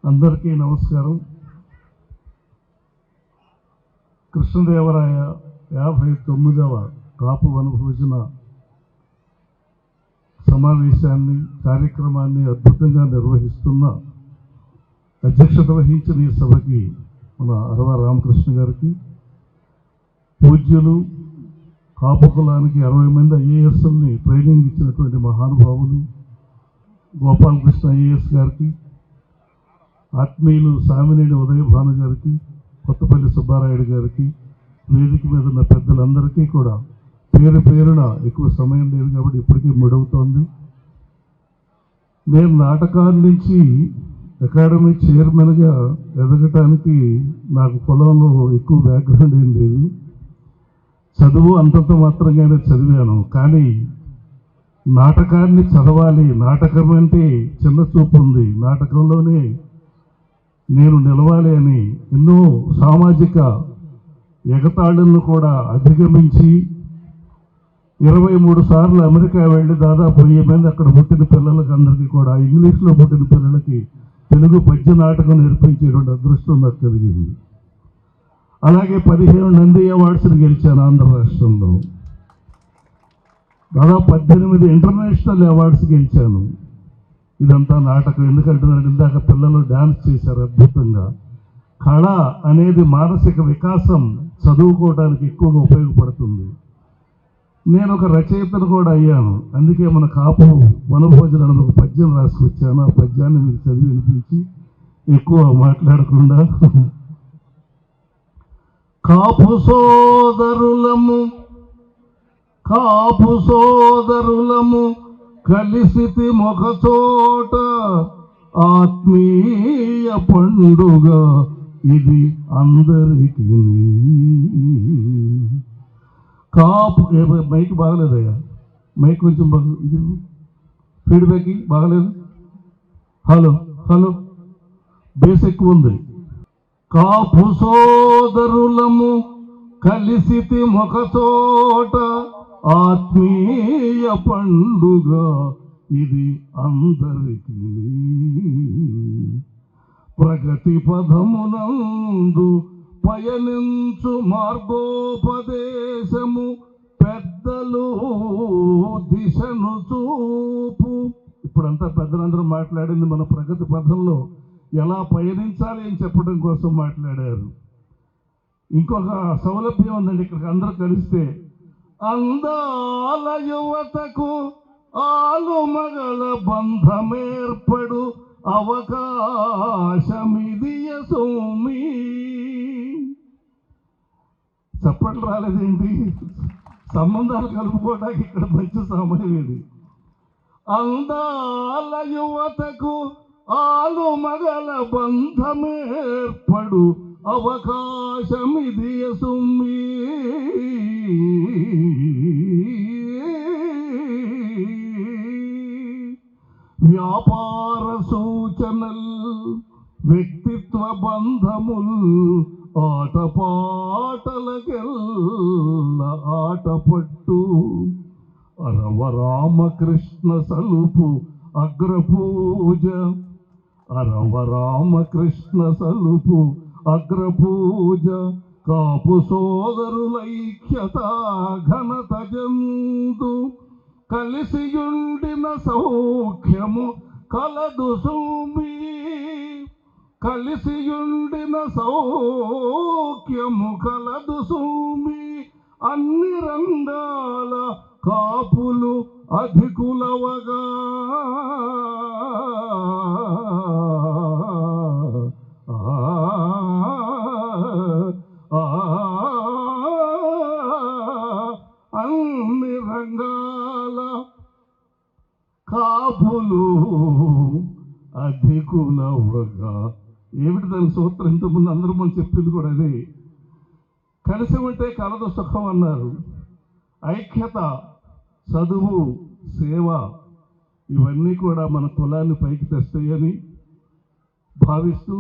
అందరికీ నమస్కారం. కృష్ణదేవరాయ 59వ కాపు వనభోజన సమావేశాన్ని కార్యక్రమాన్ని అద్భుతంగా నిర్వహిస్తున్న అధ్యక్షత వహించిన ఈ సభకి మన అరవ రామకృష్ణ గారికి, పూజ్యులు కాపు కులానికి 60 మంది ఐఏఎస్ఎల్ని ట్రైనింగ్ ఇచ్చినటువంటి మహానుభావులు గోపాలకృష్ణ ఐఏఎస్ గారికి, ఆత్మీయులు సామినేని ఉదయభాను గారికి, కొత్తపల్లి సుబ్బారాయుడు గారికి, వేదిక మీద ఉన్న పెద్దలందరికీ కూడా పేరు పేరున ఎక్కువ సమయం లేదు కాబట్టి ఇప్పటికీ ముడవుతోంది. నేను నాటకాల నుంచి అకాడమీ చైర్మన్గా ఎదగటానికి నాకు పొలంలో ఎక్కువ బ్యాక్గ్రౌండ్ ఏం లేదు. చదువు అంతంత మాత్రంగానే చదివాను. కానీ నాటకాన్ని చదవాలి, నాటకం అంటే చిన్న చూపు ఉంది, నాటకంలోనే నేను నిలవాలి అని ఎన్నో సామాజిక ఎగతాళులను కూడా అధిగమించి 23 సార్లు అమెరికా వెళ్ళి దాదాపు 1000 మంది అక్కడ పుట్టిన పిల్లలకి అందరికీ కూడా ఇంగ్లీష్లో పుట్టిన పిల్లలకి తెలుగు పద్య నాటకం నేర్పించేటువంటి అదృష్టం నాకు కలిగింది. అలాగే 15 నంది అవార్డ్స్ని గెలిచాను ఆంధ్ర రాష్ట్రంలో. దాదాపు 18 ఇంటర్నేషనల్ అవార్డ్స్ గెలిచాను. ఇదంతా నాటకం. ఎందుకంటే ఇందాక పిల్లలు డ్యాన్స్ చేశారు అద్భుతంగా. కళ అనేది మానసిక వికాసం చదువుకోవడానికి ఎక్కువగా ఉపయోగపడుతుంది. నేను ఒక రచయితను కూడా అయ్యాను. అందుకే మన కాపు వనభోజన అనేది ఒక పద్యం రాసుకొచ్చాను. ఆ పద్యాన్ని మీకు చదివి వినిపించి ఎక్కువ మాట్లాడకుండా, కాపు సోదరులము కలిసితి మొకచోట ఆత్మీయ పండుగ ఇది అందరికీ. కాపు మైక్ బాగలేదయ్యా, మైక్ కొంచెం ఇది ఫీడ్బ్యాక్ బాగలేదు. హలో బేస్ ఎక్కువ ఉంది. కాపు సోదరులము కలిసితి మొకచోట ఆత్మీయ పండుగ ఇది అందరికీ. ప్రగతి పదమునందు పయనించు మార్గోపదేశము పెద్దలు దిశను చూపు. ఇప్పుడంతా పెద్దలందరూ మాట్లాడింది మన ప్రగతి పథంలో ఎలా పయనించాలి అని చెప్పడం కోసం మాట్లాడారు. ఇంకొక సౌలభ్యం ఉందండి ఇక్కడికి అందరూ కలిస్తే. అందాల యువతకు ఆలుమగల బంధమేర్పడు అవకాశమిదియ సోమి. చప్పట్లు రాలేదేంటి? సంబంధాలు కలుపుకోవడానికి ఇక్కడ మంచి సమయం ఇది. అందాల యువతకు ఆలుమగల బంధమేర్పడు అవకాశమిదియ సొమ్మి. వ్యాపార సూచనల్ వ్యక్తిత్వ బంధముల్ ఆటపాటలకెల్ల ఆటపట్టు. అరవ రామకృష్ణ సలుపు అగ్రపూజ, అరవ రామకృష్ణ సలుపు అగ్రపూజ. కాపు సోదరులైక్యత ఘనత జందు కలిసియుండిన సౌఖ్యము కలదు సూమి. కలిసియుండిన సౌఖ్యము కలదు సూమి. అన్ని రంగాల కాపులు అధికులవగా అన్ని రంగాల కాపులు అధికులవగా. ఏమిటి దాని సూత్రం? ఇంతకుముందు అందరూ మనం చెప్పింది కూడా అదే. కలిసి ఉంటే కలదు సుఖం అన్నారు. ఐక్యత, చదువు, సేవ ఇవన్నీ కూడా మన కులాన్ని పైకి తెస్తాయని భావిస్తూ